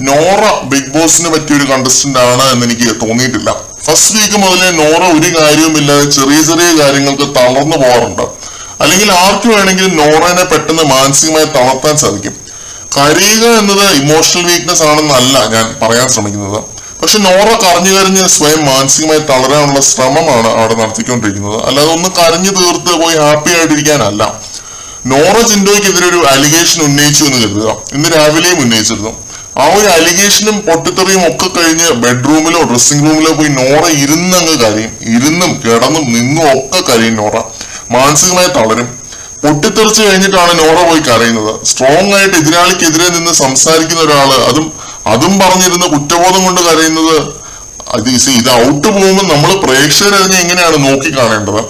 Nora big ബോസിന് പറ്റിയൊരു contestant ആണ് എന്ന് എനിക്ക് തോന്നിയിട്ടില്ല. ഫസ്റ്റ് വീക്ക് മുതലേ നോറ ഒരു കാര്യവുമില്ലാതെ ചെറിയ ചെറിയ കാര്യങ്ങൾക്ക് തളർന്നു പോകാറുണ്ട്. അല്ലെങ്കിൽ ആർക്ക് വേണമെങ്കിലും നോറനെ പെട്ടെന്ന് മാനസികമായി തളർത്താൻ സാധിക്കും. കരയുക എന്നത് ഇമോഷണൽ വീക്ക്നെസ് ആണെന്നല്ല ഞാൻ പറയാൻ ശ്രമിക്കുന്നത്. പക്ഷെ നോറ കരഞ്ഞ് സ്വയം മാനസികമായി തളരാനുള്ള ശ്രമമാണ് അവിടെ നടത്തിക്കൊണ്ടിരിക്കുന്നത്. അല്ലാതെ ഒന്ന് കരഞ്ഞു തീർത്ത് പോയി ഹാപ്പി ആയിട്ടിരിക്കാനല്ല. നോറ ജിൻഡോയ്ക്കെതിരെ ഒരു അലിഗേഷൻ ഉന്നയിച്ചു എന്ന് കരുതുക. ഇന്ന് രാവിലെയും ഉന്നയിച്ചിരുന്നു. ആ ഒരു അലിഗേഷനും പൊട്ടിത്തെറിയും ഒക്കെ കഴിഞ്ഞ് ബെഡ്റൂമിലോ ഡ്രസ്സിംഗ് റൂമിലോ പോയി നോറ ഇരുന്നങ്ങ് കരയും. ഇരുന്നും കിടന്നും നിന്നും ഒക്കെ കരയും. നോറ മാനസികമായി തളരും. പൊട്ടിത്തെറിച്ച് കഴിഞ്ഞിട്ടാണ് നോറ പോയി കരയുന്നത്. സ്ട്രോങ് ആയിട്ട് എതിരാളിക്കെതിരെ നിന്ന് സംസാരിക്കുന്ന ഒരാള് അതും പറഞ്ഞിരുന്ന കുറ്റബോധം കൊണ്ട് കരയുന്നത്. ഇത് ഔട്ട് പോകുമ്പോൾ നമ്മൾ പ്രേക്ഷകരതിനെ എങ്ങനെയാണ് നോക്കി കാണേണ്ടത്?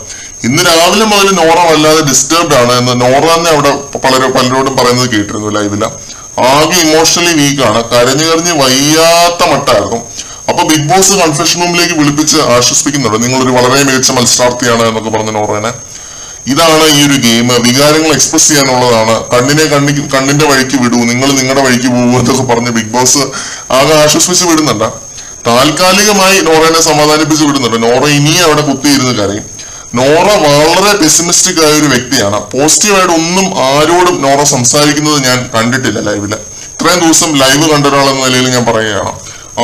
ഇന്ന് രാവിലെ മുതൽ നോറ വല്ലാതെ ഡിസ്റ്റർബ്ഡ് ആണ് എന്ന് നോറ തന്നെ അവിടെ പലരോടും പറയുന്നത് കേട്ടിരുന്നു ലൈവില്. ആകെ ഇമോഷണലി വീക്കാണ്. കരഞ്ഞ് വയ്യാത്ത മട്ടായിരുന്നു. അപ്പൊ ബിഗ് ബോസ് കൺഫെഷൻ റൂമിലേക്ക് വിളിപ്പിച്ച് ആശ്വസിപ്പിക്കുന്നുണ്ട്. നിങ്ങളൊരു വളരെ മികച്ച മത്സരാർത്ഥിയാണ് എന്നൊക്കെ പറഞ്ഞ നോറേനെ. ഇതാണ് ഈ ഒരു ഗെയിം. വികാരങ്ങൾ എക്സ്പ്രസ് ചെയ്യാനുള്ളതാണ്. കണ്ണിന്റെ വഴിക്ക് വിടൂ, നിങ്ങൾ നിങ്ങളുടെ വഴിക്ക് പോകൂ എന്നൊക്കെ പറഞ്ഞ് ബിഗ് ബോസ് ആകെ ആശ്വസിപ്പിച്ച് വിടുന്നുണ്ട്. താൽക്കാലികമായി നോറേനെ സമാധാനിപ്പിച്ച് വിടുന്നുണ്ട്. നോറ ഇനിയും അവിടെ കുത്തിയിരുന്ന് കരയും. നോറ വളരെ പെസിമിസ്റ്റിക് ആയ ഒരു വ്യക്തിയാണ്. പോസിറ്റീവായിട്ട് ഒന്നും ആരോടും നോറ സംസാരിക്കുന്നത് ഞാൻ കണ്ടിട്ടില്ല ലൈവില്. ഇത്രയും ദിവസം ലൈവ് കണ്ട ഒരാളെന്ന നിലയിൽ ഞാൻ പറയുകയാണ്.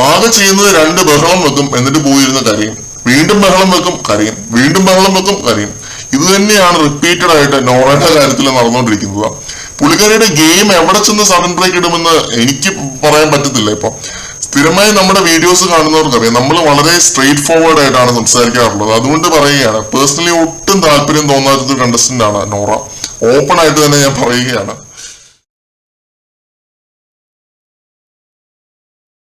ആകെ ചെയ്യുന്നത് 2 ബഹളം വെക്കും, എന്നിട്ട് പോയിരുന്ന് കരയും. വീണ്ടും ബഹളം വെക്കും, കരയും. വീണ്ടും ബഹളം വെക്കും, കരയും. ഇത് തന്നെയാണ് റിപ്പീറ്റഡ് ആയിട്ട് നോറയുടെ കാര്യത്തിൽ നടന്നുകൊണ്ടിരിക്കുന്നത്. പുള്ളിക്കാരിയുടെ ഗെയിം എവിടെ ചെന്ന് സഡൻ ബ്രേക്ക് ഇടുമെന്ന് എനിക്ക് പറയാൻ പറ്റത്തില്ല. ഇപ്പൊ സ്ഥിരമായി നമ്മുടെ വീഡിയോസ് കാണുന്നവർക്കറിയാം, നമ്മൾ വളരെ സ്ട്രെയിറ്റ് ഫോർവേഡ് ആയിട്ടാണ് സംസാരിക്കാറുള്ളത്. അതുകൊണ്ട് പറയുകയാണ്, പേഴ്സണലി ഒട്ടും താല്പര്യം തോന്നാത്തൊരു കണ്ടസ്റ്റന്റ് ആണ് നോറ. ഓപ്പൺ ആയിട്ട് തന്നെ ഞാൻ പറയുകയാണ്.